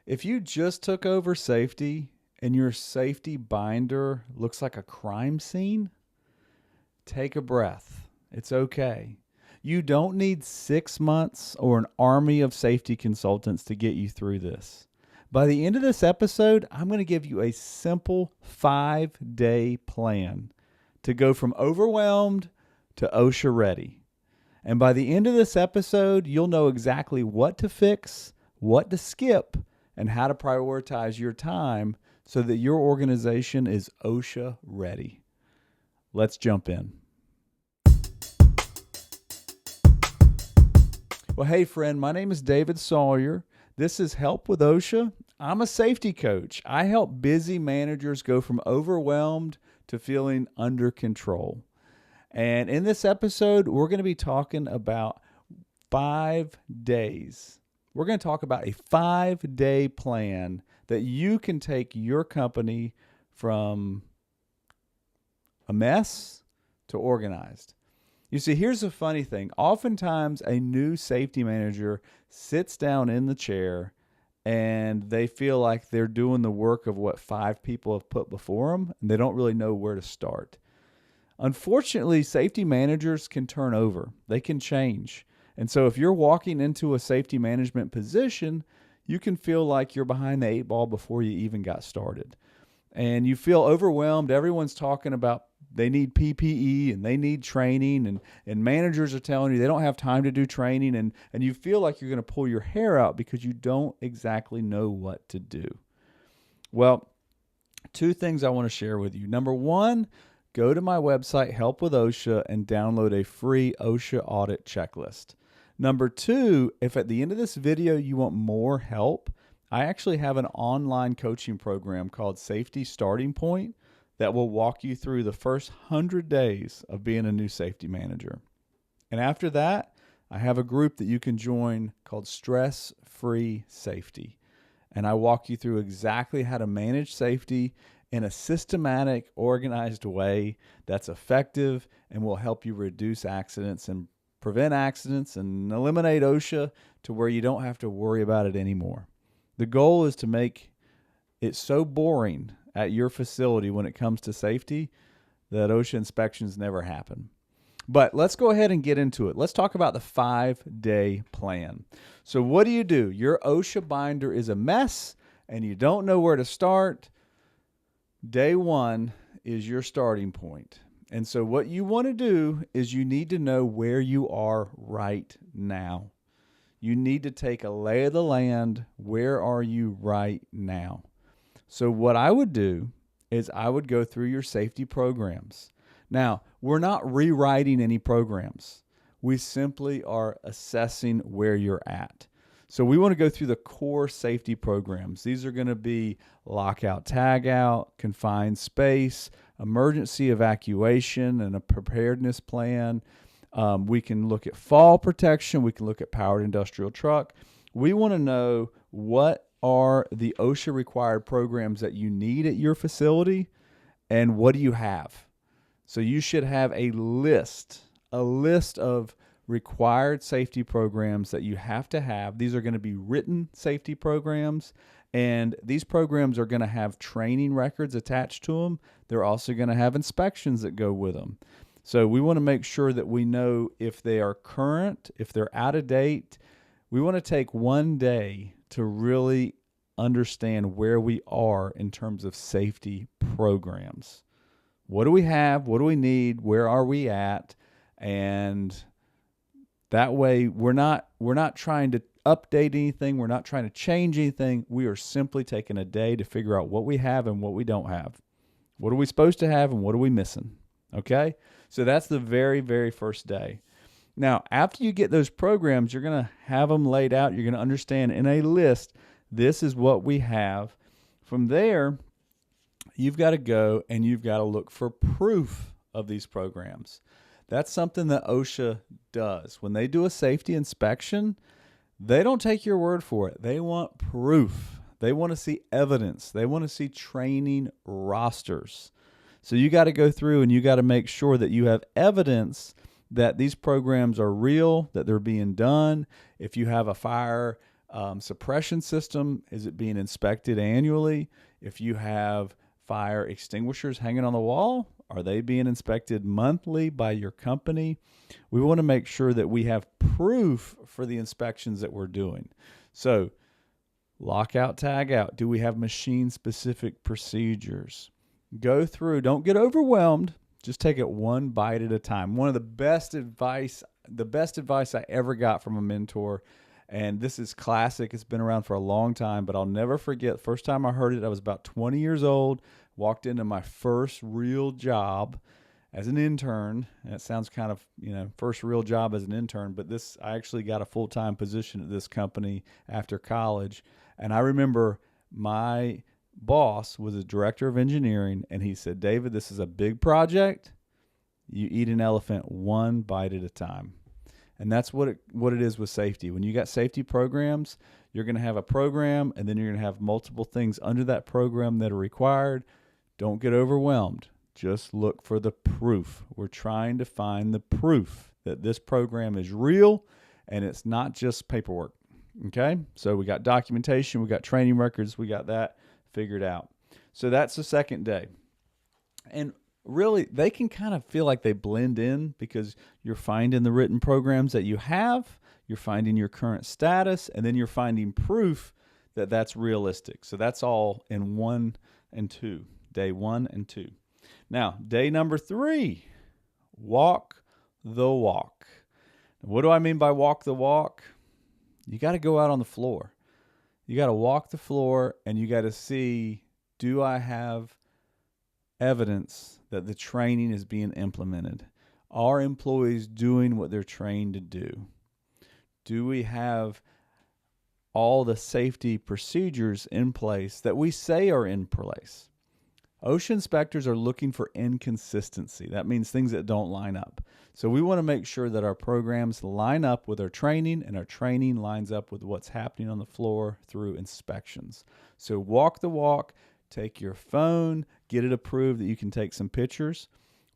If you just took over safety and your safety binder looks like a crime scene, take a breath. It's okay. You don't need 6 months or an army of safety consultants to get you through this. By the end of this episode, I'm going to give you a simple 5-day plan to go from overwhelmed to OSHA-Ready. And by the end of this episode, you'll know exactly what to fix, what to skip, and how to prioritize your time so that your organization is OSHA-Ready. Let's jump in. Well, hey friend, my name is David Sawyer. This is Help with OSHA. I'm a safety coach. I help busy managers go from overwhelmed to feeling under control. And in this episode, we're going to be talking about 5 days. We're going to talk about a 5-day plan that you can take your company from a mess to organized. You see, here's the funny thing. Oftentimes, a new safety manager sits down in the chair and they feel like they're doing the work of what 5 people have put before them, and they don't really know where to start. Unfortunately, safety managers can turn over. They can change. And so if you're walking into a safety management position, you can feel like you're behind the 8 ball before you even got started. And you feel overwhelmed. Everyone's talking about they need PPE and they need training, and managers are telling you they don't have time to do training, and you feel like you're going to pull your hair out because you don't exactly know what to do. Well, 2 things I want to share with you. Number 1, go to my website, Help with OSHA, and download a free OSHA audit checklist. Number 2, if at the end of this video you want more help, I actually have an online coaching program called Safety Starting Point that will walk you through the first 100 days of being a new safety manager. And after that, I have a group that you can join called Stress Free Safety. And I walk you through exactly how to manage safety in a systematic, organized way that's effective and will help you reduce accidents and prevent accidents and eliminate OSHA to where you don't have to worry about it anymore. The goal is to make it so boring at your facility when it comes to safety that OSHA inspections never happen. But let's go ahead and get into it. Let's talk about the 5-day plan. So what do? Your OSHA binder is a mess and you don't know where to start. Day 1 is your starting point. And so what you want to do is you need to know where you are right now. You need to take a lay of the land. Where are you right now? So what I would do is I would go through your safety programs. Now, we're not rewriting any programs. We simply are assessing where you're at. So we want to go through the core safety programs. These are going to be lockout, tagout, confined space, emergency evacuation, and a preparedness plan. We can look at fall protection. We can look at powered industrial truck. We want to know what are the OSHA required programs that you need at your facility and what do you have. So you should have a list of required safety programs that you have to have. These are going to be written safety programs, and these programs are going to have training records attached to them. They're also going to have inspections that go with them. So we want to make sure that we know if they are current, if they're out of date. We want to take 1 day to really understand where we are in terms of safety programs. What do we have? What do we need? Where are we at? And that way we're not trying to update anything. We're not trying to change anything. We are simply taking a day to figure out what we have and what we don't have. What are we supposed to have and what are we missing? Okay? So that's the very, very first day. Now, after you get those programs, you're going to have them laid out. You're going to understand in a list, this is what we have. From there, you've got to go and you've got to look for proof of these programs. That's something that OSHA does. When they do a safety inspection, they don't take your word for it. They want proof. They want to see evidence. They want to see training rosters. So you got to go through and you got to make sure that you have evidence that these programs are real, that they're being done. If you have a fire Suppression system, is it being inspected annually? If you have fire extinguishers hanging on the wall, are they being inspected monthly by your company? We want to make sure that we have proof for the inspections that we're doing. So, lockout, tag out. Do we have machine specific procedures? Go through, don't get overwhelmed. Just take it one bite at a time. One of the best advice I ever got from a mentor, and this is classic. It's been around for a long time, but I'll never forget. The first time I heard it, I was about 20 years old, walked into my first real job as an intern. And it sounds kind of, first real job as an intern, but I actually got a full-time position at this company after college. And I remember my boss was a director of engineering, and he said, David, this is a big project. You eat an elephant one bite at a time. And that's what it is with safety. When you got safety programs, you're going to have a program, and then you're going to have multiple things under that program that are required. Don't get overwhelmed. Just look for the proof. We're trying to find the proof that this program is real and it's not just paperwork. Okay? So we got documentation, we got training records, we got that figured out. So that's the second day. And really, they can kind of feel like they blend in because you're finding the written programs that you have, you're finding your current status, and then you're finding proof that that's realistic. So that's all in 1 and 2, day 1 and 2. Now, day number 3, walk the walk. What do I mean by walk the walk? You got to go out on the floor. You got to walk the floor, and you got to see, do I have evidence that the training is being implemented? Are employees doing what they're trained to do? Do we have all the safety procedures in place that we say are in place? OSHA inspectors are looking for inconsistency. That means things that don't line up. So we want to make sure that our programs line up with our training, and our training lines up with what's happening on the floor through inspections. So walk the walk. Take your phone, get it approved that you can take some pictures.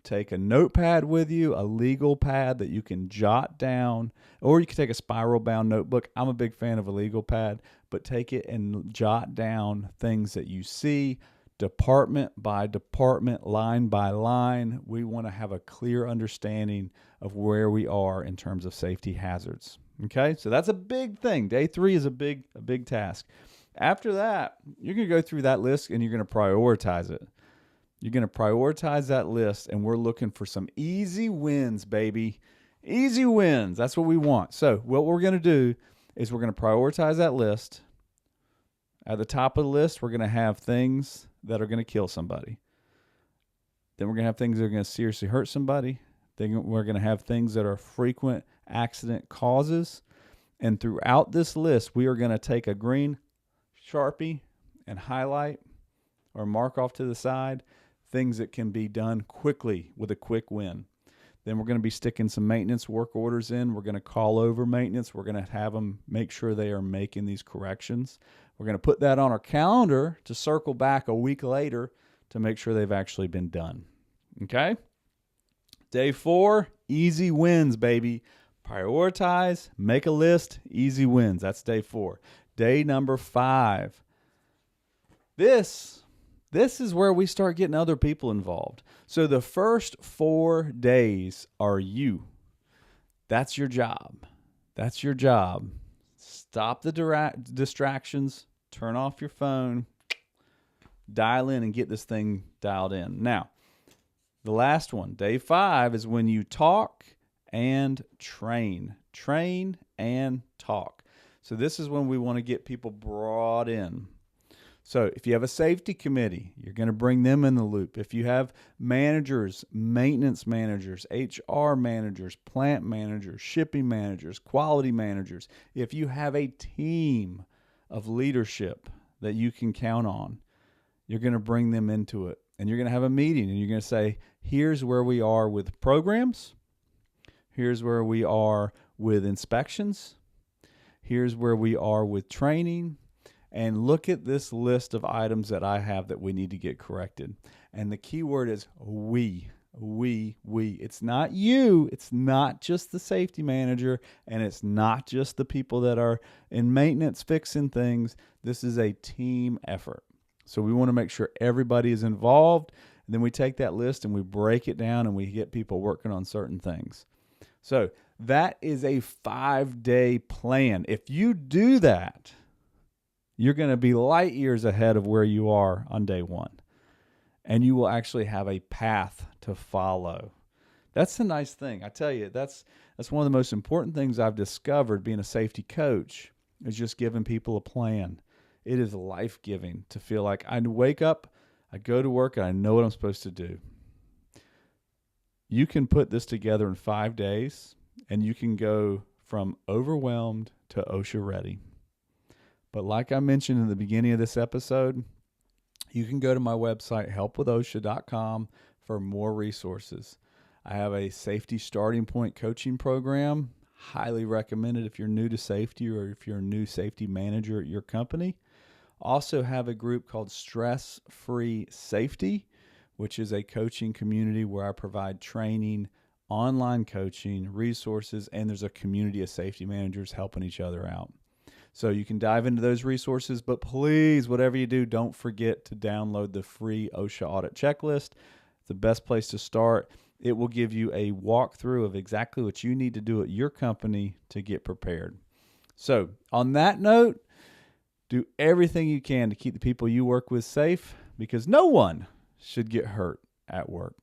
Take a notepad with you, a legal pad that you can jot down, or you can take a spiral-bound notebook. I'm a big fan of a legal pad, but take it and jot down things that you see, department by department, line by line. We want to have a clear understanding of where we are in terms of safety hazards. Okay, so that's a big thing. Day 3 is a big task. After that, you're going to go through that list and you're going to prioritize it. You're going to prioritize that list, and we're looking for some easy wins, baby. Easy wins. That's what we want. So what we're going to do is we're going to prioritize that list. At the top of the list, we're going to have things that are going to kill somebody. Then we're going to have things that are going to seriously hurt somebody. Then we're going to have things that are frequent accident causes. And throughout this list, we are going to take a green Sharpie and highlight or mark off to the side things that can be done quickly with a quick win. Then we're going to be sticking some maintenance work orders in. We're going to call over maintenance. We're going to have them make sure they are making these corrections. We're going to put that on our calendar to circle back a week later to make sure they've actually been done. Okay? Day 4, easy wins, baby. Prioritize, make a list, easy wins. That's day 4. Day number 5. This is where we start getting other people involved. So the first 4 days are you. That's your job. That's your job. Stop the distractions. Turn off your phone. Dial in and get this thing dialed in. Now, the last one, day 5, is when you talk and train. Train and talk. So this is when we want to get people brought in. So if you have a safety committee, you're going to bring them in the loop. If you have managers, maintenance managers, HR managers, plant managers, shipping managers, quality managers, if you have a team of leadership that you can count on, you're going to bring them into it. And you're going to have a meeting and you're going to say, here's where we are with programs. Here's where we are with inspections. Here's where we are with training. And look at this list of items that I have that we need to get corrected. And the key word is we. We. It's not you. It's not just the safety manager, and it's not just the people that are in maintenance fixing things. This is a team effort. So we want to make sure everybody is involved. And then we take that list and we break it down and we get people working on certain things. So that is a 5-day plan. If you do that, you're going to be light years ahead of where you are on day one. And you will actually have a path to follow. That's the nice thing. I tell you, that's one of the most important things I've discovered being a safety coach is just giving people a plan. It is life-giving to feel like I wake up, I go to work, and I know what I'm supposed to do. You can put this together in 5 days, and you can go from overwhelmed to OSHA-Ready. But like I mentioned in the beginning of this episode, you can go to my website, helpwithosha.com, for more resources. I have a safety starting point coaching program. Highly recommended if you're new to safety or if you're a new safety manager at your company. Also have a group called Stress Free Safety, which is a coaching community where I provide training, online coaching, resources, and there's a community of safety managers helping each other out. So you can dive into those resources, but please, whatever you do, don't forget to download the free OSHA audit checklist. It's the best place to start. It will give you a walkthrough of exactly what you need to do at your company to get prepared. So on that note, do everything you can to keep the people you work with safe, because no one should get hurt at work.